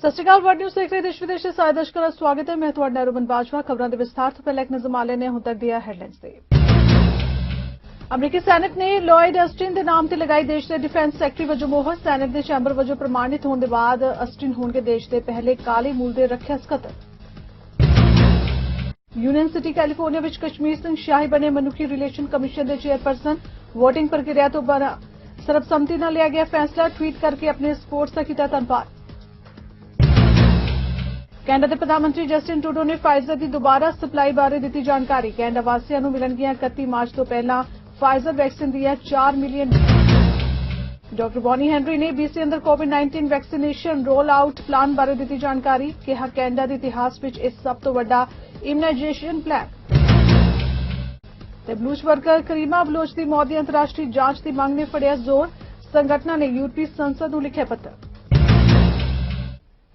ਸਤਿ ਸ਼੍ਰੀ ਅਕਾਲ word news ਦੇਖ ਰਹੇ ਦੇਸ਼ ਵਿਦੇਸ਼ ਦੇ ਸਾਰੇ ਦਰਸ਼ਕਾਂ ਦਾ ਸਵਾਗਤ ਹੈ। ਮੈਂ ਤੁਹਾਡਾ ਨਰੂਬਨ ਬਾਜਵਾ। ਖਬਰਾਂ ਦੇ ਵਿਸਥਾਰ ਤੋਂ ਪਹਿਲਾਂ ਇੱਕ ਨਜ਼ਰ ਮਾਰ ਲੈਂਦੇ ਹਾਂ ਹੁਣ ਤੱਕ ਦੀਆਂ ਹੈਡਲਾਈਨਸ ਤੇ। ਅਮਰੀਕੀ ਸੈਨੇਟ ਨੇ ਲੋਇਡ ਅਸਟਿਨ ਦੇ ਨਾਮ ਤੇ ਲਗਾਈ ਦੇਸ਼ ਦੇ ਡਿਫੈਂਸ ਸੈਕਟਰੀ ਵਜੋਂ ਮੋਹਰ। ਸੈਨੇਟ ਦੇ ਚੈਂਬਰ ਵਜੋਂ ਪ੍ਰਮਾਣਿਤ ਹੋਣ ਦੇ ਬਾਅਦ ਅਸਟਿਨ ਹੋਣਗੇ ਦੇਸ਼ ਦੇ ਪਹਿਲੇ ਕਾਲੇ ਮੂਲ ਦੇ ਰੱਖਿਆ ਸਕੱਤਰ। ਯੂਨੀਅਨ ਸਿਟੀ ਕੈਲੀਫੋਰਨੀਆ ਵਿੱਚ ਕਸ਼ਮੀਰ ਸਿੰਘ ਸ਼ਾਹੀ ਬਣੇ ਮਨੁੱਖੀ ਰਿਲੇਸ਼ਨ ਕਮਿਸ਼ਨ ਦੇ ਚੇਅਰਪਰਸਨ। ਵੋਟਿੰਗ ਪ੍ਰਕਿਰਿਆ ਤੋਂ ਬਾਅਦ ਸਰਬਸੰਮਤੀ ਨਾਲ ਲਿਆ ਗਿਆ ਫੈਸਲਾ। ਟਵੀਟ ਕਰਕੇ ਆਪਣੇ ਸਪੋਰਟਸ ਦਾ ਕੀਤਾ ਧੰਨਵਾਦ। ਕੈਨੇਡਾ ਦੇ ਪ੍ਰਧਾਨ ਮੰਤਰੀ ਜਸਟਿਨ ਟਰੂਡੋ ਨੇ ਫਾਈਜ਼ਰ ਦੀ ਦੁਬਾਰਾ ਸਪਲਾਈ ਬਾਰੇ ਦਿੱਤੀ ਜਾਣਕਾਰੀ। ਕੈਨੇਡਾ ਵਾਸੀਆਂ ਨੂੰ ਮਿਲਣਗੀਆਂ 31 ਮਾਰਚ ਤੋਂ ਪਹਿਲਾਂ ਫਾਈਜ਼ਰ ਵੈਕਸੀਨ ਦੀਆਂ 4 ਮਿਲੀਅਨ। ਡਾਕਟਰ ਬੌਨੀ ਹੈਨਰੀ ਨੇ BC ਅੰਦਰ ਕੋਵਿਡ-19 ਵੈਕਸੀਨੇਸ਼ਨ ਰੋਲ ਆਊਟ ਪਲਾਨ ਬਾਰੇ ਦਿੱਤੀ ਜਾਣਕਾਰੀ। ਕਿਹਾ ਕੈਨੇਡਾ ਦੇ ਇਤਿਹਾਸ ਵਿੱਚ ਇਹ ਸਭ ਤੋਂ ਵੱਡਾ ਇਮਨਾਈਜੇਸ਼ਨ ਪਲਾਨ। ਤੇ ਬਲੂਚ ਵਰਕਰ ਕਰੀਮਾ ਬਲੋਚ ਦੀ ਮੌਤ ਦੀ ਅੰਤਰਰਾਸ਼ਟਰੀ ਜਾਂਚ ਦੀ ਮੰਗ ਨੇ ਫੜਿਆ ਜ਼ੋਰ। ਸੰਗਠਨਾਂ ਨੇ ਯੂਰਪੀ ਸੰਸਦ ਨੂੰ ਲਿਖਿਆ ਪੱਤਰ।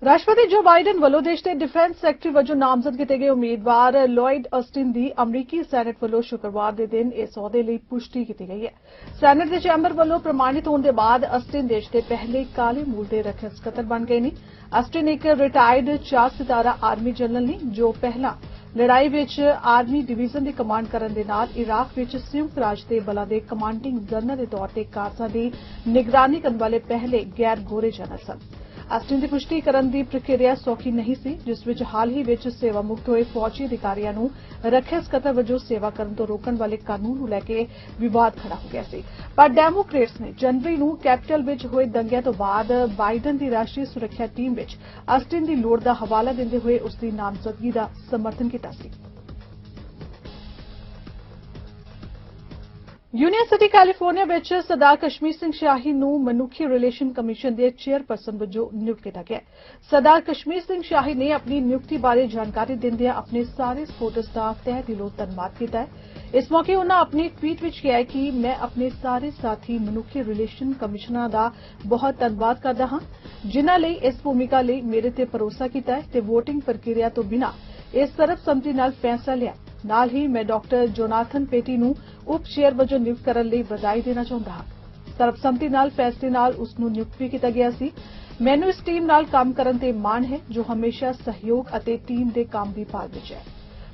ਰਾਸ਼ਟਰਪਤੀ ਜੋ ਬਾਈਡਨ ਵੱਲੋਂ ਦੇਸ਼ ਦੇ ਡਿਫੈਂਸ ਸੈਕਟਰੀ ਵਜੋਂ ਨਾਮਜ਼ਦ ਕੀਤੇ ਗਏ ਉਮੀਦਵਾਰ ਲੋਇਡ ਅਸਟਿਨ ਦੀ ਅਮਰੀਕੀ ਸੈਨੇਟ ਵੱਲੋਂ ਸ਼ੁੱਕਰਵਾਰ ਦੇ ਦਿਨ ਇਸ ਅਹੁਦੇ ਲਈ ਪੁਸ਼ਟੀ ਕੀਤੀ ਗਈ ਹੈ। ਸੈਨੇਟ ਦੇ ਚੈਂਬਰ ਵੱਲੋਂ ਪ੍ਰਮਾਣਿਤ ਹੋਣ ਦੇ ਬਾਅਦ ਅਸਟਿਨ ਦੇਸ਼ ਦੇ ਪਹਿਲੇ ਕਾਲੇ ਮੂਲ ਦੇ ਰੱਖਿਆ ਸਕੱਤਰ ਬਣ ਗਏ ਨੇ। ਅਸਟਿਨ ਇੱਕ ਰਿਟਾਇਰਡ 4 ਸਿਤਾਰਾ ਆਰਮੀ ਜਨਰਲ ਨੇ ਜੋ ਪਹਿਲਾਂ ਲੜਾਈ ਵਿੱਚ ਆਰਮੀ ਡਿਵੀਜ਼ਨ ਦੀ ਕਮਾਂਡ ਕਰਨ ਦੇ ਨਾਲ ਇਰਾਕ ਵਿੱਚ ਸੰਯੁਕਤ ਰਾਜ ਦੇ ਬਲਾਂ ਦੇ ਕਮਾਂਡਿੰਗ ਜਨਰਲ ਦੇ ਤੌਰ ਤੇ ਕਾਰਜਾਂ ਦੀ ਨਿਗਰਾਨੀ ਕਰਨ ਵਾਲੇ ਪਹਿਲੇ ਗੈਰ ਗੋਰੇ ਜਨਰਲ ਸਨ। ਅਸਟਿਨ ਦੀ ਪੁਸ਼ਟੀ ਕਰਨ ਦੀ ਪ੍ਰਕਿਰਿਆ ਸੌਖੀ ਨਹੀਂ ਸੀ, ਜਿਸ ਵਿੱਚ ਹਾਲ ਹੀ ਵਿੱਚ ਸੇਵਾ ਮੁਕਤ ਹੋਏ ਫੌਜੀ ਅਧਿਕਾਰੀਆਂ ਨੂੰ ਰੱਖਿਆ ਸਕੱਤਰ ਵਜੋਂ ਸੇਵਾ ਕਰਨ ਤੋਂ ਰੋਕਣ ਵਾਲੇ ਕਾਨੂੰਨ ਨੂੰ ਲੈ ਕੇ ਵਿਵਾਦ ਖੜਾ ਹੋ ਗਿਆ ਸੀ। ਪਰ ਡੈਮੋਕ੍ਰੇਟਸ ਨੇ ਜਨਵਰੀ ਨੂੰ ਕੈਪੀਟਲ ਵਿੱਚ ਹੋਏ ਦੰਗਿਆਂ ਤੋਂ ਬਾਅਦ ਬਾਈਡਨ ਦੀ ਰਾਸ਼ਟਰੀ ਸੁਰੱਖਿਆ ਟੀਮ ਵਿੱਚ ਅਸਟਿਨ ਦੀ ਲੋੜ ਦਾ ਹਵਾਲਾ ਦਿੰਦੇ ਹੋਏ ਉਸ ਦੀ ਨਾਮਜ਼ਦਗੀ ਦਾ ਸਮਰਥਨ ਕੀਤਾ ਸੀ। ਯੂਨੀਅਨ ਸਿਟੀ ਕੈਲੀਫੋਰਨੀਆ ਵਿੱਚ ਸਰਦਾਰ ਕਸ਼ਮੀਰ ਸਿੰਘ ਸ਼ਾਹੀ ਨੂੰ ਮਨੁੱਖੀ ਰਿਲੇਸ਼ਨ ਕਮਿਸ਼ਨ ਦੇ ਚੇਅਰਪਰਸਨ ਵਜੋਂ ਨਿਯੁਕਤ ਕੀਤਾ ਗਿਆ। ਸਰਦਾਰ ਕਸ਼ਮੀਰ ਸਿੰਘ ਸ਼ਾਹੀ ਨੇ ਆਪਣੀ ਨਿਯੁਕਤੀ ਬਾਰੇ ਜਾਣਕਾਰੀ ਦਿੰਦਿਆਂ ਆਪਣੇ ਸਾਰੇ ਸਪੋਰਟਰਸ ਦਾ ਤਹਿ ਦਿਲੋਂ ਧੰਨਵਾਦ ਕੀਤਾ ਹੈ। ਇਸ ਮੌਕੇ ਉਨ੍ਹਾਂ ਆਪਣੀ ਟਵੀਟ ਵਿੱਚ ਕਿਹਾ ਕਿ ਮੈਂ ਆਪਣੇ ਸਾਰੇ ਸਾਥੀ ਮਨੁੱਖੀ ਰਿਲੇਸ਼ਨ ਕਮਿਸ਼ਨਰਾਂ ਦਾ ਬਹੁਤ ਧੰਨਵਾਦ ਕਰਦਾ ਹਾਂ, ਜਿਨ੍ਹਾਂ ਲਈ ਇਸ ਭੂਮਿਕਾ ਲਈ ਮੇਰੇ ਤੇ ਭਰੋਸਾ ਕੀਤਾ ਹੈ ਤੇ ਵੋਟਿੰਗ ਪ੍ਰਕਿਰਿਆ ਤੋਂ ਬਿਨਾਂ ਇਸ ਸਰਬਸੰਮਤੀ ਨਾਲ ਫੈਸਲਾ ਲਿਆ। ਨਾਲ ਹੀ ਮੈਂ ਡਾਕਟਰ ਜੋਨਾਥਨ ਪੇਟੀ ਨੂੰ ਉਪ ਚੇਅਰ ਵਜੋਂ ਨਿਯੁਕਤ ਕਰਨ ਲਈ ਵਧਾਈ ਦੇਣਾ ਚਾਹੁੰਦਾ ਹਾਂ। ਸਰਬਸੰਮਤੀ ਨਾਲ ਫੈਸਲੇ ਨਾਲ ਉਸ ਨੂੰ ਨਿਯੁਕਤ ਵੀ ਕੀਤਾ ਗਿਆ ਸੀ। ਮੈਨੂੰ ਇਸ ਟੀਮ ਨਾਲ ਕੰਮ ਕਰਨ ਤੇ ਮਾਣ ਹੈ ਜੋ ਹਮੇਸ਼ਾ ਸਹਿਯੋਗ ਅਤੇ ਟੀਮ ਦੇ ਕੰਮ ਦੀ ਭਾਲ ਵਿੱਚ ਹੈ।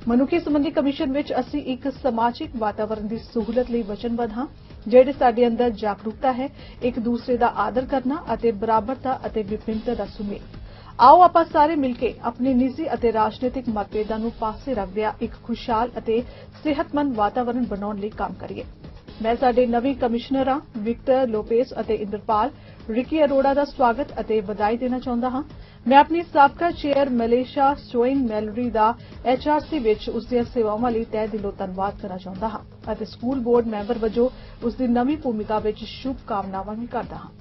ਮਨੁੱਖੀ ਸੰਬੰਧੀ ਕਮਿਸ਼ਨ ਵਿੱਚ ਅਸੀਂ ਇੱਕ ਸਮਾਜਿਕ ਵਾਤਾਵਰਣ ਦੀ ਸਹੂਲਤ ਲਈ ਵਚਨਬੱਧ ਹਾਂ, ਜਿਹੜੇ ਸਾਡੇ ਅੰਦਰ ਜਾਗਰੂਕਤਾ ਹੈ, ਇੱਕ ਦੂਸਰੇ ਦਾ ਆਦਰ ਕਰਨਾ ਅਤੇ ਬਰਾਬਰਤਾ ਅਤੇ ਵਿਭਿੰਨਤਾ ਦਾ ਸੁਮੇਲ। ਆਓ ਆਪਾਂ ਸਾਰੇ ਮਿਲ ਕੇ ਆਪਣੇ ਨਿੱਜੀ ਅਤੇ ਰਾਜਨੀਤਿਕ ਮਤਭੇਦਾਂ ਨੂੰ ਪਾਸੇ ਰੱਖਦਿਆਂ ਇੱਕ ਖੁਸ਼ਹਾਲ ਅਤੇ ਸਿਹਤਮੰਦ ਵਾਤਾਵਰਣ ਬਣਾਉਣ ਲਈ ਕੰਮ ਕਰੀਏ। ਮੈਂ ਸਾਡੇ ਨਵੇਂ ਕਮਿਸ਼ਨਰਾਂ ਵਿਕਟਰ ਲੋਪੇਸ ਅਤੇ ਇੰਦਰਪਾਲ ਰਿਕੀ ਅਰੋੜਾ ਦਾ ਸਵਾਗਤ ਅਤੇ ਵਧਾਈ ਦੇਣਾ ਚਾਹੁੰਦਾ ਹਾਂ। ਮੈਂ ਆਪਣੀ ਸਾਬਕਾ ਚੇਅਰ ਮਲੇਸ਼ਾ ਸੋਇੰਗ ਮੈਲਰੀ ਦਾ HRC ਵਿੱਚ ਉਸ ਦੀਆਂ ਸੇਵਾਵਾਂ ਲਈ ਤਹਿ ਦਿਲੋਂ ਧੰਨਵਾਦ ਕਰਨਾ ਚਾਹੁੰਦਾ ਹਾਂ ਅਤੇ ਸਕੂਲ ਬੋਰਡ ਮੈਂਬਰ ਵਜੋਂ ਉਸ ਦੀ ਨਵੀਂ ਭੂਮਿਕਾ ਵਿੱਚ ਸ਼ੁਭ ਕਾਮਨਾਵਾਂ ਵੀ ਕਰਦਾ ਹਾਂ।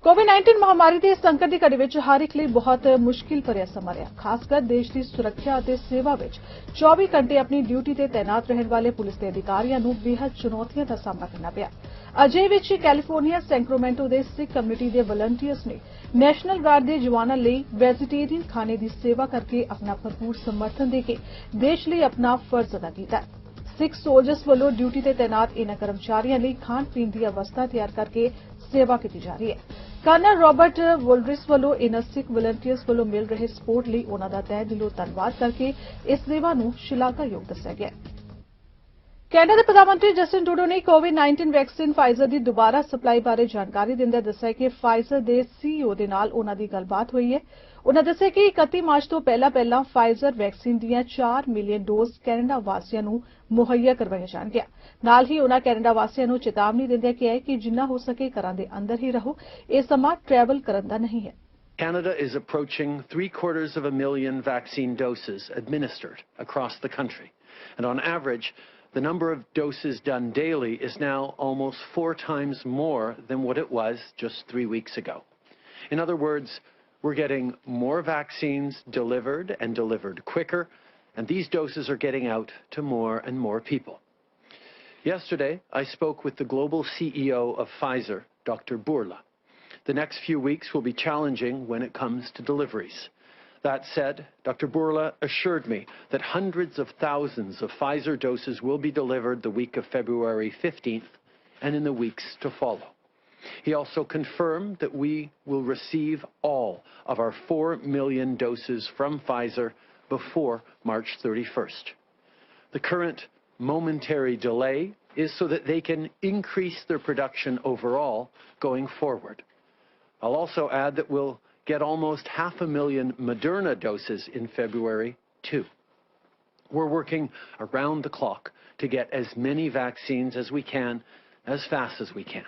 ਕੋਵਿਡ-19 ਮਹਾਮਾਰੀ ਦੇ ਸੰਕਟ ਦੀ ਘੜੀ ਵਿੱਚ ਹਰ ਇੱਕ ਲਈ ਬਹੁਤ ਮੁਸ਼ਕਿਲ ਭਰਿਆ ਸਮਾਂ ਰਿਹਾ। ਖਾਸਕਰ ਦੇਸ਼ ਦੀ ਸੁਰੱਖਿਆ ਅਤੇ ਸੇਵਾ ਵਿੱਚ 24 ਘੰਟੇ ਆਪਣੀ ਡਿਊਟੀ ਤੇ ਤਾਇਨਾਤ ਰਹਿਣ ਵਾਲੇ ਪੁਲਿਸ ਦੇ ਅਧਿਕਾਰੀਆਂ ਨੂੰ ਬੇਹੱਦ ਚੁਣੌਤੀਆਂ ਦਾ ਸਾਹਮਣਾ ਕਰਨਾ ਪਿਆ। ਅਜਿਹੇ ਵਿੱਚ ਕੈਲੀਫੋਰਨੀਆ ਸੈਂਕਰੋਮੈਂਟੋ ਦੇ ਸਿੱਖ ਕਮਿਊਨਿਟੀ ਦੇ ਵਲੰਟੀਅਰਸ ਨੇ ਨੈਸ਼ਨਲ ਗਾਰਡ ਦੇ ਜਵਾਨਾਂ ਲਈ ਵੈਜੀਟੇਰੀਅਨ ਖਾਣੇ ਦੀ ਸੇਵਾ ਕਰਕੇ ਆਪਣਾ ਭਰਪੂਰ ਸਮਰਥਨ ਦੇ ਕੇ ਦੇਸ਼ ਲਈ ਆਪਣਾ ਫਰਜ਼ ਅਦਾ ਕੀਤਾ। ਸਿੱਖ ਸੋਲਜਰਸ ਵੱਲੋਂ ਡਿਊਟੀ ਤੇ ਤਾਇਨਾਤ ਇਨ੍ਹਾਂ ਕਰਮਚਾਰੀਆਂ ਲਈ ਖਾਣ ਪੀਣ ਦੀ ਵਿਵਸਥਾ ਤਿਆਰ ਕਰਕੇ ਸੇਵਾ ਕੀਤੀ ਜਾ ਰਹੀ ਹੈ। ਕਰਨਲ ਰਾਬਰਟ ਵੋਲਰਿਸ ਵੱਲੋਂ ਇਨ੍ਹਾਂ ਸਿੱਖ ਵਲੰਟੀਅਰਸ ਵੱਲੋਂ ਮਿਲ ਰਹੇ ਸਪੋਰਟ ਲਈ ਉਨ੍ਹਾਂ ਦਾ ਤਹਿ ਦਿਲੋਂ ਧੰਨਵਾਦ ਕਰਕੇ ਇਸ ਸੇਵਾ ਨੂੰ ਸ਼ਲਾਘਾਯੋਗ ਦੱਸਿਆ ਗਿਆ। ਕੈਨੇਡਾ ਦੇ ਪ੍ਰਧਾਨ ਮੰਤਰੀ ਜਸਟਿਨ ਟਰੂਡੋ ਨੇ ਕੋਵਿਡ-19 ਵੈਕਸੀਨ ਫਾਈਜ਼ਰ ਦੀ ਦੁਬਾਰਾ ਸਪਲਾਈ ਬਾਰੇ ਜਾਣਕਾਰੀ ਦਿੰਦਿਆਂ ਦੱਸਿਆ ਕਿ ਫਾਈਜ਼ਰ ਦੇ CEO ਦੇ ਨਾਲ ਉਨ੍ਹਾਂ ਦੀ ਗੱਲਬਾਤ ਹੋਈ ਹੈ। ਉਨ੍ਹਾਂ ਦੱਸਿਆ ਕਿ 31 ਮਾਰਚ ਤੋਂ ਪਹਿਲਾਂ ਫਾਈਜ਼ਰ ਵੈਕਸੀਨ ਦੀਆਂ 4 ਮਿਲੀਅਨ ਡੋਜ਼ ਕੈਨੇਡਾ ਵਾਸੀਆਂ ਨੂੰ ਮੁਹੱਈਆ ਕਰਵਾਈਆਂ ਜਾਣਗੀਆਂ। ਨਾਲ ਹੀ ਉਨ੍ਹਾਂ ਕੈਨੇਡਾ ਵਾਸੀਆਂ ਨੂੰ ਚੇਤਾਵਨੀ ਦਿੰਦਿਆਂ ਕਿਹਾ ਕਿ ਜਿੰਨਾ ਹੋ ਸਕੇ ਘਰਾਂ ਦੇ ਅੰਦਰ ਹੀ ਰਹੋ। ਇਹ ਸਮਾਂ ਟਰੈਵਲ ਕਰਨ ਦਾ ਨਹੀਂ ਹੈ। Canada is approaching 750,000 vaccine doses administered across the country. And on average, the number of doses done daily is now almost 4 times more than what it was just 3 weeks ago. In other words, we're getting more vaccines delivered and delivered quicker, and these doses are getting out to more and more people. Yesterday, I spoke with the global CEO of Pfizer, Dr. Burla. The next few weeks will be challenging when it comes to deliveries. That said, Dr. Burla assured me that hundreds of thousands of Pfizer doses will be delivered the week of February 15th and in the weeks to follow. He also confirmed that we will receive all of our 4 million doses from Pfizer before March 31st. The current momentary delay is so that they can increase their production overall going forward. I'll also add that we'll get almost 500,000 Moderna doses in February, too. We're working around the clock to get as many vaccines as we can, as fast as we can.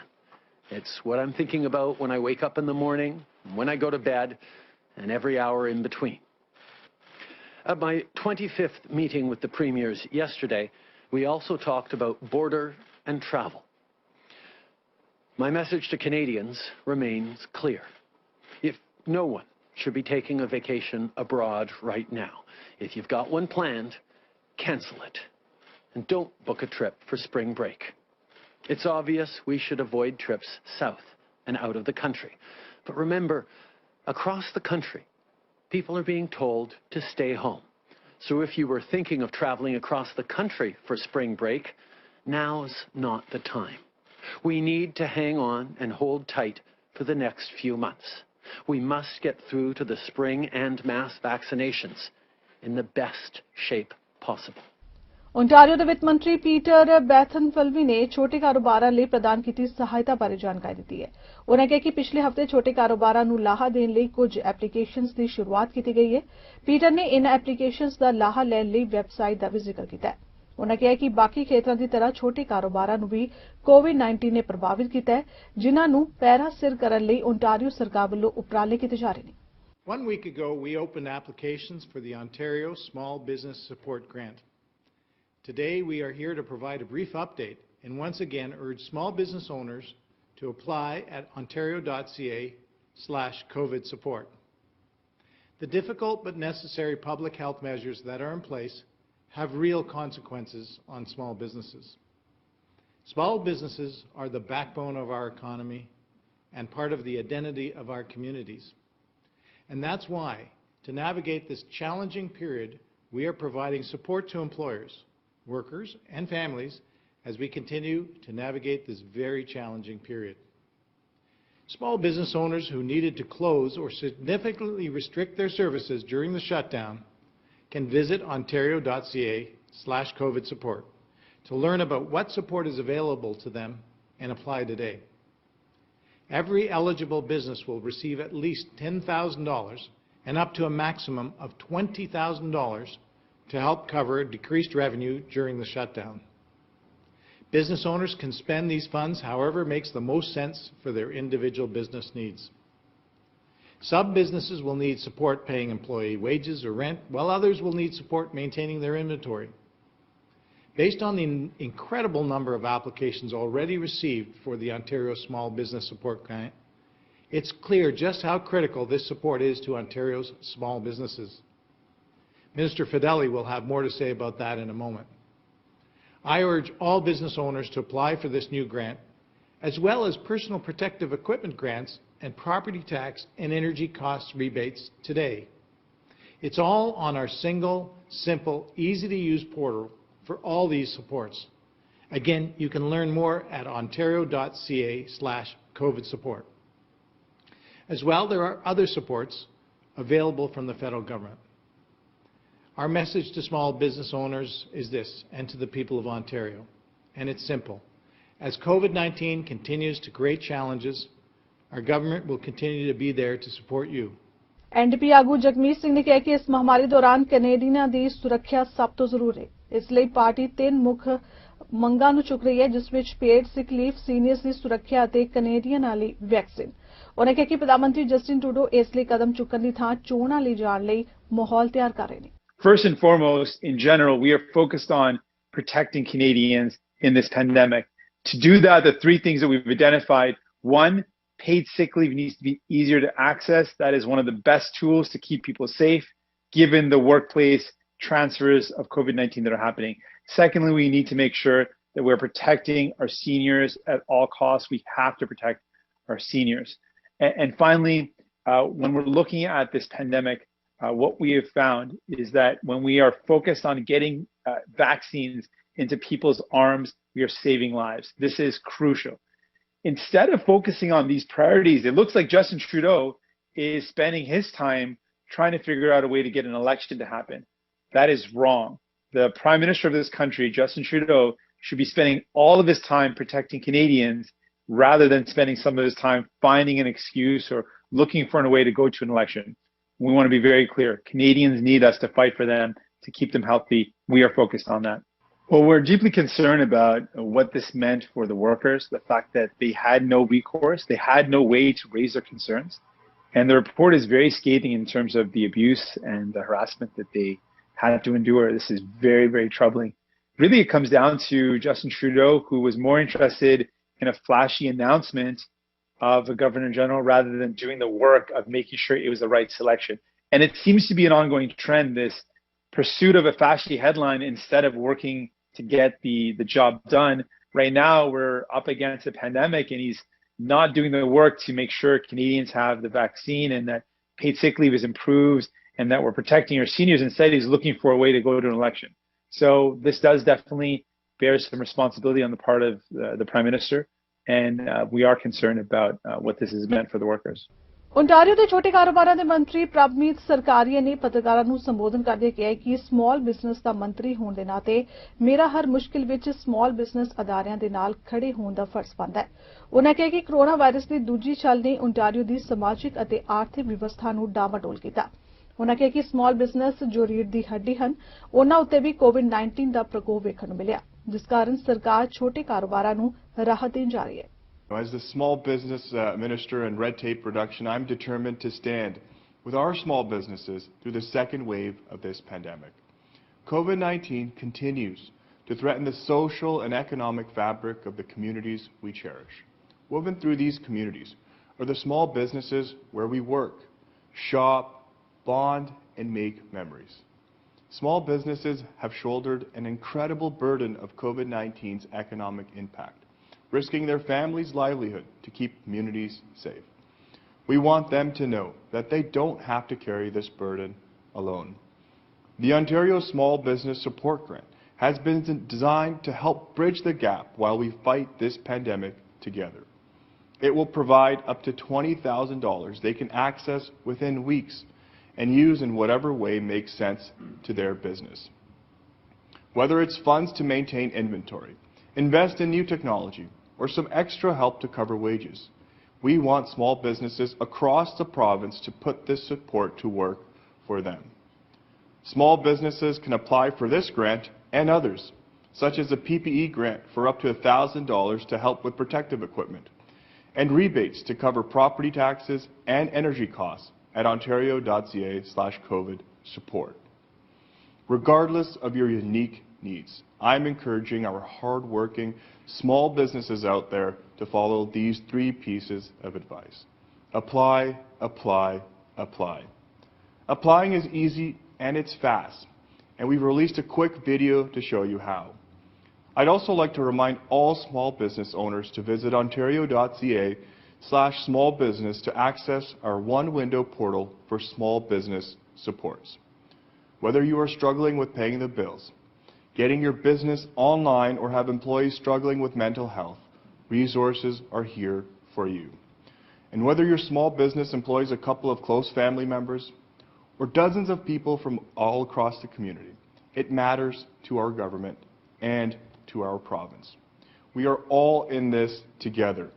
It's what I'm thinking about when I wake up in the morning, when I go to bed, and every hour in between. At my 25th meeting with the premiers yesterday, we also talked about border and travel. My message to Canadians remains clear. If no one should be taking a vacation abroad right now. If you've got one planned, cancel it. And don't book a trip for spring break. It's obvious we should avoid trips south and out of the country. But remember, across the country, people are being told to stay home. So if you were thinking of traveling across the country for spring break, now's not the time. We need to hang on and hold tight for the next few months. We must get through to the spring and mass vaccinations in the best shape possible. Ontario ਦੇ ਵਿੱਤ ਮੰਤਰੀ Peter ਬੈਥਨਫਲਵੀ ਨੇ ਛੋਟੇ ਕਾਰੋਬਾਰਾਂ ਲਈ ਪ੍ਰਦਾਨ ਕੀਤੀ ਸਹਾਇਤਾ ਬਾਰੇ ਜਾਣਕਾਰੀ ਦਿੱਤੀ ਹੈ। ਉਨ੍ਹਾਂ ਕਿਹਾ ਕਿ ਪਿਛਲੇ ਹਫ਼ਤੇ ਛੋਟੇ ਕਾਰੋਬਾਰਾਂ ਨੂੰ ਲਾਹਾ ਦੇਣ ਲਈ ਕੁਝ ਐਪਲੀਕੇਸ਼ਨਸ ਦੀ ਸ਼ੁਰੂਆਤ ਕੀਤੀ ਗਈ ਹੈ। ਪੀਟਰ ਨੇ ਇਨ੍ਹਾਂ ਐਪਲੀਕੇਸ਼ਨਸ ਦਾ ਲਾਹਾ ਲੈਣ ਲਈ ਵੈਬਸਾਈਟ ਦਾ ਵੀ ਜ਼ਿਕਰ ਕੀਤਾ ਹੈ। ਉਨ੍ਹਾਂ ਕਿਹਾ ਕਿ ਬਾਕੀ ਖੇਤਰਾਂ ਦੀ ਤਰ੍ਹਾਂ ਛੋਟੇ ਕਾਰੋਬਾਰਾਂ ਨੂੰ ਵੀ ਕੋਵਿਡ-19 ਨੇ ਪ੍ਰਭਾਵਿਤ ਕੀਤਾ ਹੈ, ਜਿਨ੍ਹਾਂ ਨੂੰ ਪੈਰਾਂ ਸਿਰ ਕਰਨ ਲਈ ਓਂਟਾਰੀਓ ਸਰਕਾਰ ਵੱਲੋਂ ਉਪਰਾਲੇ ਕੀਤੇ ਜਾ ਰਹੇ ਨੇ। 1 week ago, we opened applications for the Ontario Small Business Support Grant. Today, we are here to provide a brief update and once again urge small business owners to apply at ontario.ca/COVID support. The difficult but necessary public health measures that are in place have real consequences on small businesses. Small businesses are the backbone of our economy and part of the identity of our communities. And that's why, to navigate this challenging period, we are providing support to employers, workers, and families as we continue to navigate this very challenging period. Small business owners who needed to close or significantly restrict their services during the shutdown can visit ontario.ca/COVID support to learn about what support is available to them and apply today. Every eligible business will receive at least $10,000 and up to a maximum of $20,000 to help cover decreased revenue during the shutdown. Business owners can spend these funds however makes the most sense for their individual business needs. Some businesses will need support paying employee wages or rent, while others will need support maintaining their inventory. Based on the incredible number of applications already received for the Ontario Small Business Support Grant, it's clear just how critical this support is to Ontario's small businesses. Minister Fedeli will have more to say about that in a moment. I urge all business owners to apply for this new grant, as well as personal protective equipment grants and property tax and energy cost rebates today. It's all on our single, simple, easy-to-use portal for all these supports. Again, you can learn more at ontario.ca/COVID support. As well, there are other supports available from the federal government. Our message to small business owners is this, and to the people of Ontario, and it's simple. As COVID-19 continues to create challenges, our government will continue to be there to support you. NDP ਆਗੂ ਜਗਮੀਤ ਸਿੰਘ ਨੇ ਕਿਹਾ ਕਿ ਇਸ ਮਹਾਮਾਰੀ ਦੌਰਾਨ ਕੈਨੇਡੀਅਨਾਂ ਦੀ ਸੁਰੱਖਿਆ ਸਭ ਤੋਂ ਜ਼ਰੂਰੀ ਹੈ। ਇਸ ਲਈ ਪਾਰਟੀ 3 ਮੁੱਖ ਮੰਗਾਂ ਨੂੰ ਚੁੱਕ ਰਹੀ ਹੈ, ਜਿਸ ਵਿੱਚ ਪੇਡ ਸਿਕ ਲੀਵ, ਸੀਨੀਅਰਸ ਦੀ ਸੁਰੱਖਿਆ ਅਤੇ ਕੈਨੇਡੀਅਨਾਂ ਲਈ ਵੈਕਸੀਨ। ਉਨ੍ਹਾਂ ਕਿਹਾ ਕਿ ਪ੍ਰਧਾਨ ਮੰਤਰੀ ਜਸਟਿਨ ਟਰੂਡੋ ਇਸ ਲਈ ਕਦਮ ਚੁੱਕਣ ਦੀ ਥਾਂ ਚੋਣਾਂ ਲਈ ਜਾਣ ਲਈ ਮਾਹੌਲ ਤਿਆਰ ਕਰ ਰਹੇ ਨੇ। First and foremost, in general, we are focused on protecting Canadians in this pandemic. To do that, the 3 things that we've identified: 1, paid sick leave needs to be easier to access. That is one of the best tools to keep people safe, given the workplace transfers of COVID-19 that are happening. Secondly, we need to make sure that we're protecting our seniors at all costs. We have to protect our seniors. And finally, when we're looking at this pandemic, what we have found is that when we are focused on getting vaccines into people's arms, we are saving lives. This is crucial. instead of focusing on these priorities, it looks like Justin Trudeau is spending his time trying to figure out a way to get an election to happen. That is wrong. The Prime Minister of this country, Justin Trudeau, should be spending all of his time protecting Canadians rather than spending some of his time finding an excuse or looking for a way to go to an election. We want to be very clear. Canadians need us to fight for them, to keep them healthy. We are focused on that. Well, we're deeply concerned about what this meant for the workers, the fact that they had no recourse, they had no way to raise their concerns. And the report is very scathing in terms of the abuse and the harassment that they had to endure. This is very, very troubling. Really, it comes down to Justin Trudeau, who was more interested in a flashy announcement of a Governor General rather than doing the work of making sure it was the right selection. And it seems to be an ongoing trend, this pursuit of a flashy headline instead of working to get the job done. Right now, we're up against a pandemic, and he's not doing the work to make sure Canadians have the vaccine and that paid sick leave is improved and that we're protecting our seniors. Instead, he's looking for a way to go to an election. So this does definitely bear some responsibility on the part of the Prime Minister, and we are concerned about what this has meant for the workers. Ontario ਦੇ ਛੋਟੇ ਕਾਰੋਬਾਰਾਂ ਦੇ ਮੰਤਰੀ ਪ੍ਰਭਮੀਤ ਸਰਕਾਰੀਆ ਨੇ ਪੱਤਰਕਾਰਾਂ ਨੂੰ ਸੰਬੋਧਨ ਕਰਦੇ ਕਿਹਾ ਕਿ ਸਮਾਲ ਬਿਜ਼ਨਸ ਦਾ ਮੰਤਰੀ ਹੋਣ ਦੇ ਨਾਤੇ ਮੇਰਾ ਹਰ ਮੁਸ਼ਕਿਲ ਵਿੱਚ ਸਮਾਲ ਬਿਜ਼ਨਸ ਅਦਾਰਿਆਂ ਦੇ ਨਾਲ ਖੜੇ ਹੋਣ ਦਾ ਫਰਜ਼ ਬਣਦਾ ਹੈ। ਉਨ੍ਹਾਂ ਕਿਹਾ ਕਿ ਕੋਰੋਨਾ ਵਾਇਰਸ ਦੀ ਦੂਜੀ ਛਲ ਨੇ ਓਂਟਾਰੀਓ ਦੀ ਸਮਾਜਿਕ ਅਤੇ ਆਰਥਿਕ ਵਿਵਸਥਾ ਨੂੰ ਡਾਵਾਡੋਲ ਕੀਤਾ। ਉਨ੍ਹਾਂ ਕਿਹਾ ਕਿ ਸਮਾਲ ਬਿਜ਼ਨਸ ਜੋ ਰੀੜ੍ਹ ਦੀ ਹੱਡੀ ਹਨ, ਉਨ੍ਹਾਂ ਉੱਤੇ ਵੀ ਕੋਵਿਡ-19 ਦਾ ਪ੍ਰਕੋਪ ਵੇਖਣ ਨੂੰ ਮਿਲਿਆ, ਜਿਸ ਕਾਰਨ ਸਰਕਾਰ ਛੋਟੇ ਕਾਰੋਬਾਰਾਂ ਨੂੰ ਰਾਹਤ ਦੇਣ ਜਾ ਰਹੀ ਹੈ। As the small business minister and red tape reduction, I'm determined to stand with our small businesses through the second wave of this pandemic. COVID-19 continues to threaten the social and economic fabric of the communities we cherish. Woven through these communities are the small businesses where we work, shop, bond, and make memories. Small businesses have shouldered an incredible burden of COVID-19's economic impact, risking their families' livelihood to keep communities safe. We want them to know that they don't have to carry this burden alone. The Ontario Small Business Support Grant has been designed to help bridge the gap while we fight this pandemic together. It will provide up to $20,000 they can access within weeks and use in whatever way makes sense to their business. Whether it's funds to maintain inventory, invest in new technology, or some extra help to cover wages, we want small businesses across the province to put this support to work for them. Small businesses can apply for this grant and others, such as a PPE grant for up to $1,000 to help with protective equipment, and rebates to cover property taxes and energy costs at ontario.ca/COVID support. Regardless of your unique needs, I'm encouraging our hard-working small businesses out there to follow these 3 pieces of advice. Apply, apply, apply. Applying is easy and it's fast, and we've released a quick video to show you how. I'd also like to remind all small business owners to visit ontario.ca/smallbusiness to access our one-window portal for small business supports. Whether you are struggling with paying the bills, getting your business online, or have employees struggling with mental health, resources are here for you. And whether your small business employs a couple of close family members or dozens of people from all across the community, it matters to our government and to our province. We are all in this together.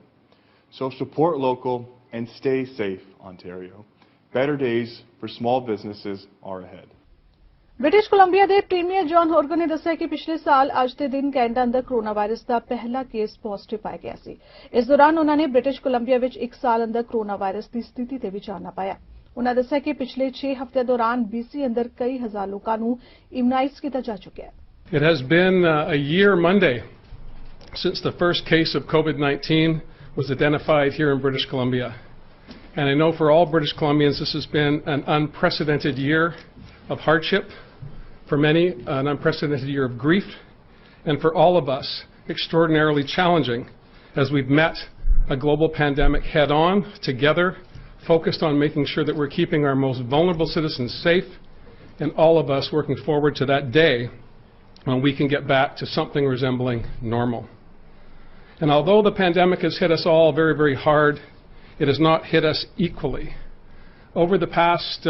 So support local and stay safe, Ontario. Better days for small businesses are ahead. British Columbia ਦੇ premier John Horgan ਨੇ ਦੱਸਿਆ ਕਿ ਪਿਛਲੇ ਸਾਲ ਅੱਜ ਦੇ ਦਿਨ Canada ਅੰਦਰ ਕੋਰੋਨਾ ਵਾਇਰਸ ਦਾ ਪਹਿਲਾ ਕੇਸ ਪੋਜ਼ਿਟਿਵ ਪਾਇਆ ਗਿਆ ਸੀ। ਇਸ ਦੌਰਾਨ ਉਹਨਾਂ ਨੇ ਬ੍ਰਿਟਿਸ਼ ਕੋਲੰਬੀਆ ਵਿੱਚ 1 ਸਾਲ ਅੰਦਰ ਕੋਰੋਨਾ ਵਾਇਰਸ ਦੀ ਸਥਿਤੀ ਤੇ ਵਿਚਾਰ ਨਾ ਪਾਇਆ। ਉਹਨਾਂ ਦੱਸਿਆ ਕਿ ਪਿਛਲੇ 6 ਹਫ਼ਤਿਆਂ ਦੌਰਾਨ BC ਅੰਦਰ ਕਈ ਹਜ਼ਾਰ ਲੋਕਾਂ ਨੂੰ ਇਮਨਾਈਜ਼ ਕੀਤਾ ਜਾ ਚੁੱਕਿਆ ਹੈ। It has been a year Monday since the first case of COVID-19 was identified here in British Columbia. And I know for all British Columbians this has been an unprecedented year of hardship, for many an unprecedented year of grief, and for all of us extraordinarily challenging as we've met a global pandemic head on together, focused on making sure that we're keeping our most vulnerable citizens safe, and all of us working forward to that day when we can get back to something resembling normal. And although the pandemic has hit us all very, very hard, it has not hit us equally. Over the past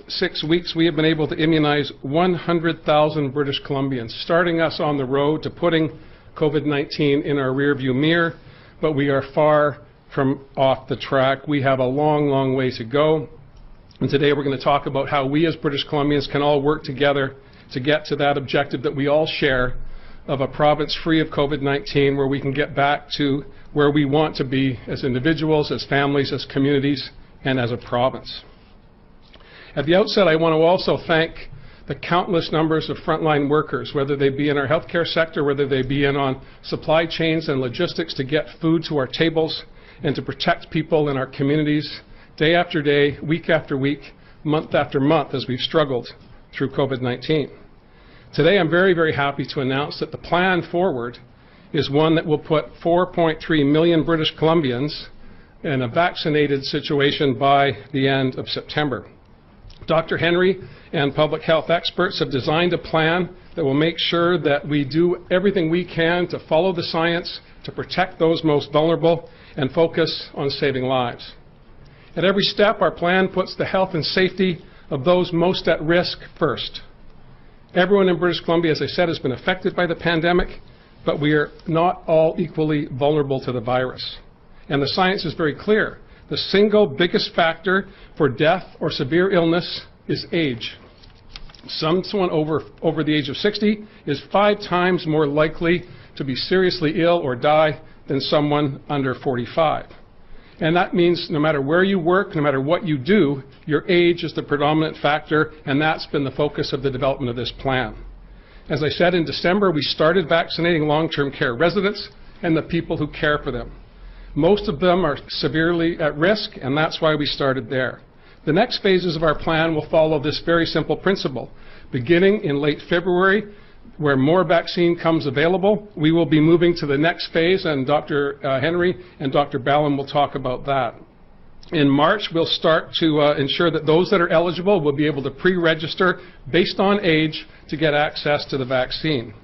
6 weeks, we have been able to immunize 100,000 British Columbians, starting us on the road to putting COVID-19 in our rearview mirror, but we are far from off the track. We have a long, long way to go. And today we're going to talk about how we as British Columbians can all work together to get to that objective that we all share of a province free of COVID-19, where we can get back to where we want to be as individuals, as families, as communities, and as a province. At the outset, I want to also thank the countless numbers of frontline workers, whether they be in our healthcare sector, whether they be in on supply chains and logistics to get food to our tables and to protect people in our communities day after day, week after week, month after month as we've struggled through COVID-19. Today, I'm very, very happy to announce that the plan forward is one that will put 4.3 million British Columbians in a vaccinated situation by the end of September. Dr. Henry and public health experts have designed a plan that will make sure that we do everything we can to follow the science, to protect those most vulnerable, and focus on saving lives. At every step, our plan puts the health and safety of those most at risk first. Everyone in British Columbia, as I said, has been affected by the pandemic, but we are not all equally vulnerable to the virus. And the science is very clear. The single biggest factor for death or severe illness is age. Someone over the age of 60 is 5 times more likely to be seriously ill or die than someone under 45. And that means no matter where you work, no matter what you do, your age is the predominant factor, and that's been the focus of the development of this plan. As I said, in December, we started vaccinating long-term care residents and the people who care for them. Most of them are severely at risk, and that's why we started there. The next phases of our plan will follow this very simple principle. Beginning in late February, where more vaccine comes available, we will be moving to the next phase, and Dr. Henry and Dr. Ballin will talk about that. In March, we'll start to ensure that those that are eligible will be able to pre-register based on age to get access to the vaccine.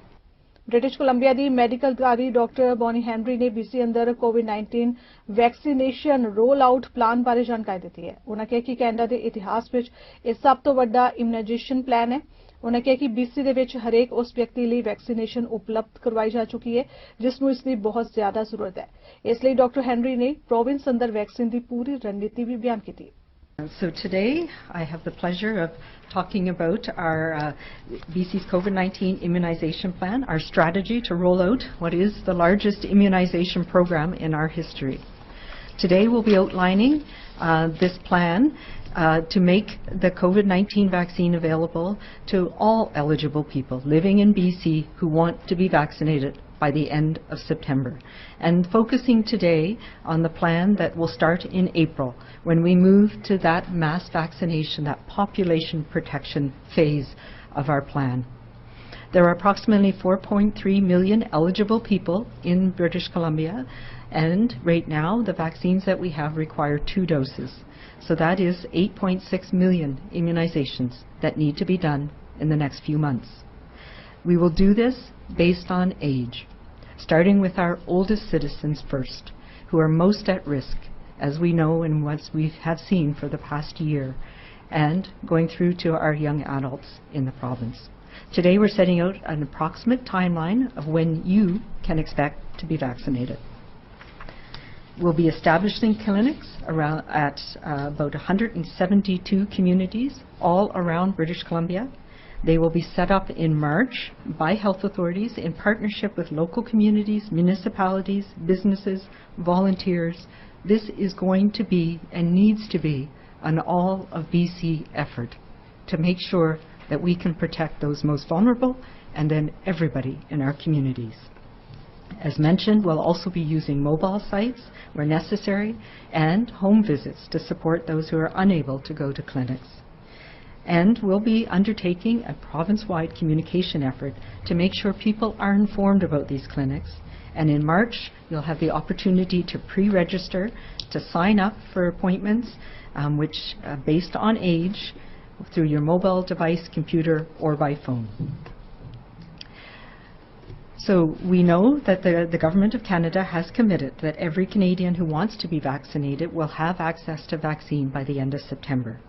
British Columbia ਦੀ medical ਅਧਿਕਾਰੀ doctor Bonnie Henry ਨੇ BC ਅੰਦਰ ਕੋਵਿਡ-19 vaccination roll out plan ਬਾਰੇ ਜਾਣਕਾਰੀ ਦਿੱਤੀ ਹੈ। ਉਹਨਾਂ ਕਿਹਾ ਕਿ ਕੈਨੇਡਾ ਦੇ ਇਤਿਹਾਸ ਵਿੱਚ ਇਹ ਸਭ ਤੋਂ ਵੱਡਾ ਇਮੂਨਾਈਜੇਸ਼ਨ ਪਲਾਨ ਹੈ। ਉਹਨਾਂ ਕਿਹਾ ਕਿ BC ਦੇ ਵਿੱਚ ਹਰੇਕ ਉਸ ਵਿਅਕਤੀ ਲਈ ਵੈਕਸੀਨੇਸ਼ਨ ਉਪਲਬਧ ਕਰਵਾਈ ਜਾ ਚੁੱਕੀ ਹੈ ਜਿਸ ਨੂੰ ਇਸ ਦੀ ਬਹੁਤ ਜ਼ਿਆਦਾ ਜ਼ਰੂਰਤ ਹੈ। ਇਸ ਲਈ ਡਾਕਟਰ ਹੈਨਰੀ ਨੇ ਪ੍ਰੋਵਿੰਸ ਅੰਦਰ ਵੈਕਸੀਨ ਦੀ ਪੂਰੀ ਰਣਨੀਤੀ ਵੀ ਬਿਆਨ ਕੀਤੀ। So today I have the pleasure of talking about our BC's COVID-19 immunization plan, our strategy to roll out what is the largest immunization program in our history. Today we'll be outlining this plan to make the COVID-19 vaccine available to all eligible people living in BC who want to be vaccinated by the end of September, and focusing today on the plan that will start in April when we move to that mass vaccination, that population protection phase of our plan. There are approximately 4.3 million eligible people in British Columbia, and right now the vaccines that we have require 2 doses. So that is 8.6 million immunizations that need to be done in the next few months. We will do this based on age, starting with our oldest citizens first, who are most at risk, as we know and what we have seen for the past year, and going through to our young adults in the province. Today we're setting out an approximate timeline of when you can expect to be vaccinated. We'll be establishing clinics at about 172 communities all around British Columbia. They will be set up in March by health authorities in partnership with local communities, municipalities, businesses, volunteers. This is going to be and needs to be an all of BC effort to make sure that we can protect those most vulnerable and then everybody in our communities. As mentioned, we'll also be using mobile sites where necessary and home visits to support those who are unable to go to clinics. And we'll be undertaking a province-wide communication effort to make sure people are informed about these clinics. And in March, you'll have the opportunity to pre-register, to sign up for appointments, which based on age, through your mobile device, computer, or by phone. So we know that the Government of Canada has committed that every Canadian who wants to be vaccinated will have access to vaccine by the end of September.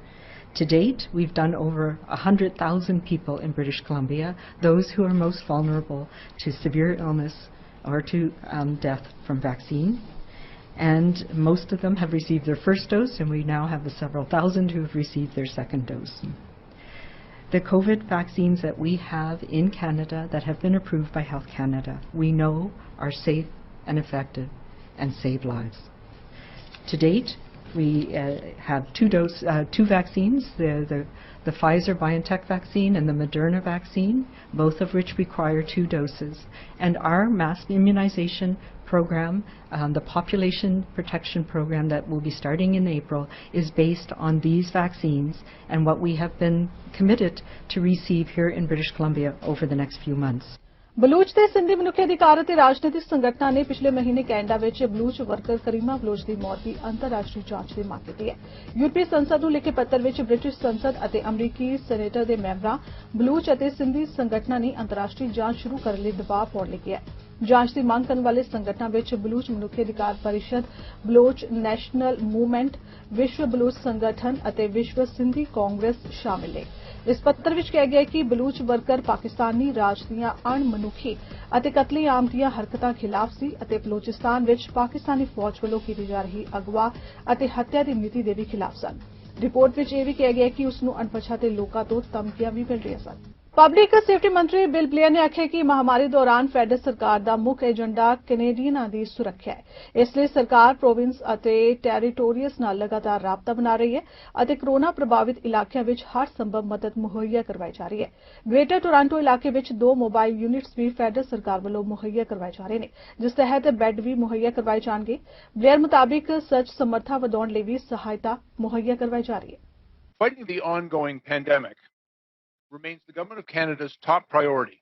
To date, we've done over 100,000 people in British Columbia, those who are most vulnerable to severe illness or to death from vaccine. And most of them have received their first dose, and we now have several thousand who have received their second dose. The COVID vaccines that we have in Canada that have been approved by Health Canada, we know are safe and effective and save lives. To date, we have two vaccines, the Pfizer-BioNTech vaccine and the Moderna vaccine, both of which require 2 doses. And our mass immunization program, the population protection program that will be starting in April, is based on these vaccines and what we have been committed to receive here in British Columbia over the next few months. Baloch ਦੇ ਸਿੰਧੀ ਮਨੁੱਖੀ ਅਧਿਕਾਰ ਅਤੇ ਰਾਜਨੀਤਿਕ ਸੰਗਠਨਾਂ ਨੇ ਪਿਛਲੇ ਮਹੀਨੇ Canada ਵਿੱਚ ਬਲੂਚ ਵਰਕਰ ਕਰੀਮਾ ਬਲੂਚ ਦੀ ਮੌਤ ਦੀ ਅੰਤਰਰਾਸ਼ਟਰੀ ਜਾਂਚ ਦੀ ਮੰਗ ਕੀਤੀ ਹੈ। ਯੂਰਪੀ ਸੰਸਦ ਨੂੰ ਲਿਖੇ ਪੱਤਰ ਵਿੱਚ ਬ੍ਰਿਟਿਸ਼ ਸੰਸਦ ਅਤੇ ਅਮਰੀਕੀ ਸੈਨੇਟਰ ਦੇ ਮੈਂਬਰਾਂ ਬਲੂਚ ਅਤੇ ਸਿੰਧੀ ਸੰਗਠਨਾਂ ਨੇ ਅੰਤਰਰਾਸ਼ਟਰੀ ਜਾਂਚ ਸ਼ੁਰੂ ਕਰਨ ਲਈ ਦਬਾਅ ਪਾਉਣ ਲਈ ਕਿਹਾ। ਜਾਂਚ ਦੀ ਮੰਗ ਕਰਨ ਵਾਲੇ ਸੰਗਠਨਾਂ ਵਿੱਚ ਬਲੂਚ ਮਨੁੱਖੀ ਅਧਿਕਾਰ ਪਰਿਸ਼ਦ, ਬਲੂਚ ਨੈਸ਼ਨਲ ਮੂਵਮੈਂਟ, ਵਿਸ਼ਵ ਬਲੂਚ ਸੰਗਠਨ ਅਤੇ ਵਿਸ਼ਵ ਸਿੰਧੀ ਕਾਂਗਰਸ ਸ਼ਾਮਿਲ ਨੇ। ਇਸ ਪੱਤਰ ਵਿੱਚ ਕਿਹਾ ਗਿਆ ਕਿ ਬਲੂਚ ਵਰਕਰ ਪਾਕਿਸਤਾਨੀ ਰਾਜ ਦੀਆਂ ਅਣਮਨੁੱਖੀ ਅਤੇ ਕਤਲੇਆਮ ਦੀਆਂ ਹਰਕਤਾਂ ਖਿਲਾਫ ਸੀ ਅਤੇ ਬਲੋਚਿਸਤਾਨ ਵਿੱਚ ਪਾਕਿਸਤਾਨੀ ਫੌਜ ਵੱਲੋਂ ਕੀਤੀ ਜਾ ਰਹੀ ਅਗਵਾ ਅਤੇ ਹੱਤਿਆ ਦੀ ਨੀਤੀ ਦੇ ਵੀ ਖਿਲਾਫ ਸਨ। ਰਿਪੋਰਟ ਵਿੱਚ ਇਹ ਵੀ ਕਿਹਾ ਗਿਆ ਕਿ ਉਸ ਨੂੰ ਅਣਪਛਾਤੇ ਲੋਕਾਂ ਤੋਂ ਧਮਕੀਆਂ ਵੀ ਮਿਲ ਰਹੀਆਂ ਸਨ। ਪਬਲਿਕ ਸੇਫਟੀ ਮੰਤਰੀ ਬਿਲ ਬਲੇਅਰ ਨੇ ਆਖਿਆ ਕਿ ਮਹਾਮਾਰੀ ਦੌਰਾਨ ਫੈਡਰਲ ਸਰਕਾਰ ਦਾ ਮੁੱਖ ਏਜੰਡਾ ਕੈਨੇਡੀਅਨਾਂ ਦੀ ਸੁਰੱਖਿਆ ਹੈ। ਇਸ ਲਈ ਸਰਕਾਰ ਪ੍ਰੋਵਿੰਸ ਅਤੇ ਟੈਰੀਟੋਰੀਜ਼ ਨਾਲ ਲਗਾਤਾਰ ਰਾਬਤਾ ਬਣਾ ਰਹੀ ਹੈ ਅਤੇ ਕੋਰੋਨਾ ਪ੍ਰਭਾਵਿਤ ਇਲਾਕਿਆਂ ਵਿੱਚ ਹਰ ਸੰਭਵ ਮਦਦ ਮੁਹੱਈਆ ਕਰਵਾਈ ਜਾ ਰਹੀ ਹੈ। ਗ੍ਰੇਟਰ ਟੋਰਾਂਟੋ ਇਲਾਕੇ ਵਿੱਚ 2 ਮੋਬਾਈਲ ਯੂਨਿਟਸ ਵੀ ਫੈਡਰਲ ਸਰਕਾਰ ਵੱਲੋਂ ਮੁਹੱਈਆ ਕਰਵਾਏ ਜਾ ਰਹੇ ਨੇ, ਜਿਸ ਤਹਿਤ ਬੈੱਡ ਵੀ ਮੁਹੱਈਆ ਕਰਵਾਏ ਜਾਣਗੇ। ਬਲੇਅਰ ਮੁਤਾਬਿਕ ਸਰਚ ਸਮਰੱਥਾ ਵਧਾਉਣ ਲਈ ਵੀ ਸਹਾਇਤਾ ਮੁਹੱਈਆ ਕਰਵਾਈ ਜਾ ਰਹੀ ਹੈ। Fighting the ongoing pandemic remains the Government of Canada's top priority,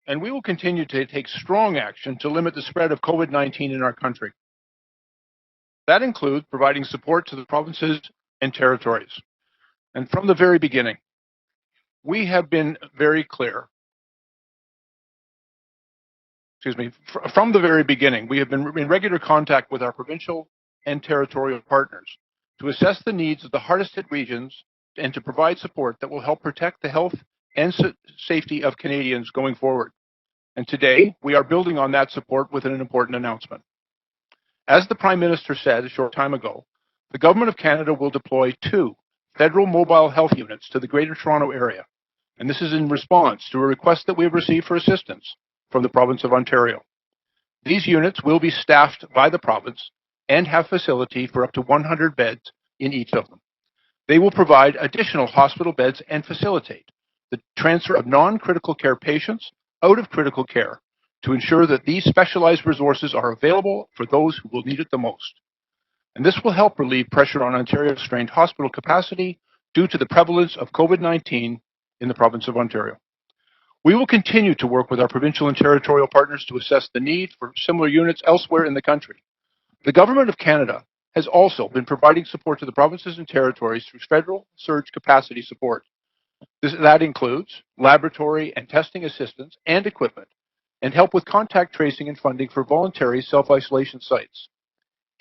and we will continue to take strong action to limit the spread of COVID-19 in our country. That includes providing support to the provinces and territories. And from the very beginning, we have been very clear. From the very beginning, we have been in regular contact with our provincial and territorial partners to assess the needs of the hardest hit regions and to provide support that will help protect the health and safety of Canadians going forward. And today, we are building on that support with an important announcement. As the Prime Minister said a short time ago, the Government of Canada will deploy 2 federal mobile health units to the Greater Toronto Area. And this is in response to a request that we have received for assistance from the province of Ontario. These units will be staffed by the province and have facility for up to 100 beds in each of them. They will provide additional hospital beds and facilitate the transfer of non-critical care patients out of critical care to ensure that these specialized resources are available for those who will need it the most. And this will help relieve pressure on Ontario's strained hospital capacity due to the prevalence of COVID-19 in the province of Ontario. We will continue to work with our provincial and territorial partners to assess the need for similar units elsewhere in the country. The Government of Canada has also been providing support to the provinces and territories through federal surge capacity support. That includes laboratory and testing assistance and equipment, and help with contact tracing and funding for voluntary self-isolation sites.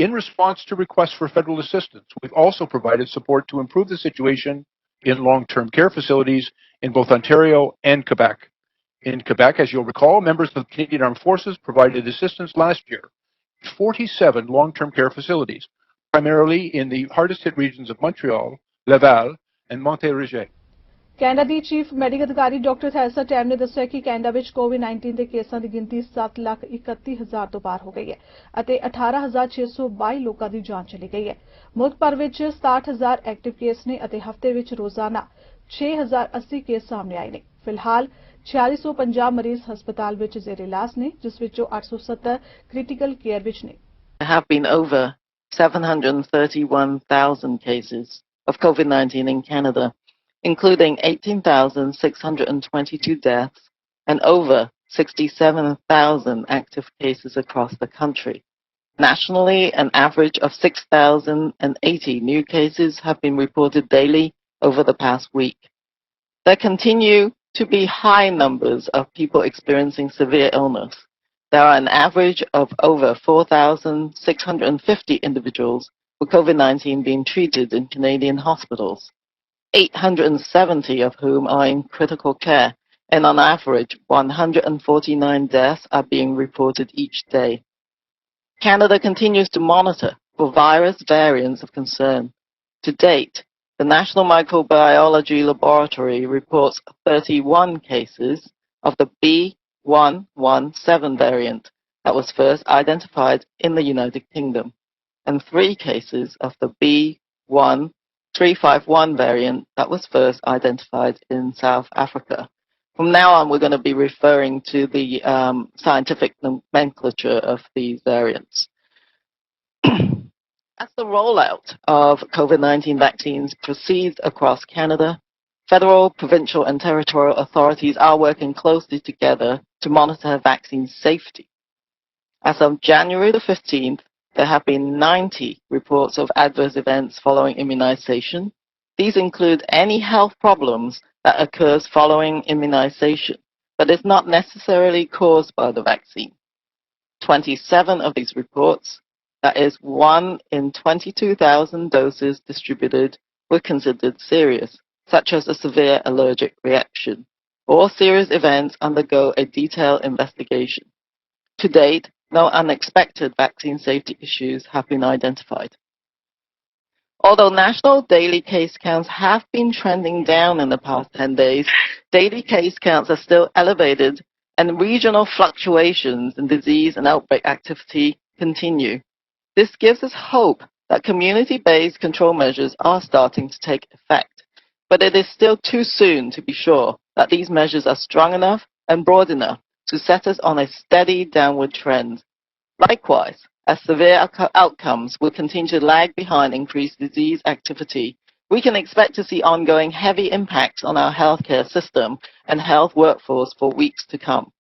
In response to requests for federal assistance, we've also provided support to improve the situation in long-term care facilities in both Ontario and Quebec. In Quebec, as you'll recall, members of the Canadian Armed Forces provided assistance last year in 47 long-term care facilities, primarily in the hardest hit regions of Montreal, Laval, and Montérégie. Canada the chief medical ਅਧਿਕਾਰੀ doctor Theresa time ਨੇ ਦੱਸਿਆ ਕਿ Canada ਵਿੱਚ ਕੋਵਿਡ-19 ਦੇ ਕੇਸਾਂ ਦੀ ਗਿਣਤੀ 7,31,000 ਤੋਂ ਪਾਰ ਹੋ ਗਈ ਹੈ ਅਤੇ 18,622 ਲੋਕਾਂ ਦੀ ਜਾਂਚ ਚਲੀ ਗਈ ਹੈ। ਮੁਲਕ ਭਰ ਵਿੱਚ 67,000 ਐਕਟਿਵ ਕੇਸ ਨੇ ਅਤੇ ਹਫ਼ਤੇ ਵਿੱਚ ਰੋਜ਼ਾਨਾ 6,080 ਕੇਸ ਸਾਹਮਣੇ ਆਏ ਨੇ। ਫਿਲਹਾਲ 4650 ਮਰੀਜ਼ ਹਸਪਤਾਲ ਵਿੱਚ ਜ਼ੇਰ ਇਲਾਜ ਨੇ, ਜਿਸ ਵਿੱਚੋਂ 870 ਕ੍ਰਿਟੀਕਲ ਕੇਅਰ ਵਿੱਚ ਨੇ। There have been over 731,000 cases of COVID-19 in Canada, including 18,622 deaths and over 67,000 active cases across the country. Nationally, an average of 6,080 new cases have been reported daily over the past week. There continue to be high numbers of people experiencing severe illness. There are an average of over 4,650 individuals with COVID-19 being treated in Canadian hospitals, 870 of whom are in critical care, and on average, 149 deaths are being reported each day. Canada continues to monitor for virus variants of concern. To date, the National Microbiology Laboratory reports 31 cases of the B.1.1.7 variant that was first identified in the United Kingdom, and 3 cases of the B.1.351 variant that was first identified in South Africa. From now on, we're going to be referring to the scientific nomenclature of these variants. As the rollout of COVID-19 vaccines proceeds across Canada, federal, provincial, and territorial authorities are working closely together to monitor vaccine safety. As of January the 15th, there have been 90 reports of adverse events following immunization. These include any health problems that occurs following immunization, but is not necessarily caused by the vaccine. 27 of these reports, that is 1 in 22,000 doses distributed, were considered serious, such as a severe allergic reaction. All serious events undergo a detailed investigation. To date, no unexpected vaccine safety issues have been identified. Although national daily case counts have been trending down in the past 10 days, daily case counts are still elevated and regional fluctuations in disease and outbreak activity continue. This gives us hope that community-based control measures are starting to take effect, but it is still too soon to be sure that these measures are strong enough and broad enough to set us on a steady downward trend. Likewise, as severe outcomes will continue to lag behind increased disease activity, we can expect to see ongoing heavy impacts on our healthcare system and health workforce for weeks to come.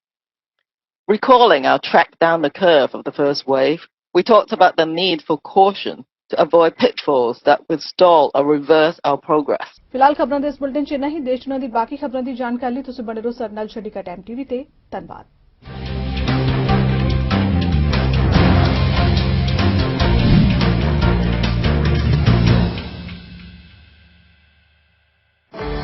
Recalling our trek down the curve of the first wave, we talked about the need for caution to avoid pitfalls that would stall or reverse our progress. फिलहाल खबरां दे इस bulletin च नहीं देश दुनिया दी बाकी खबरां दी जानकारी तुसीं बने रहो सरनाल छड़ीका टाइम टीवी ते धन्यवाद।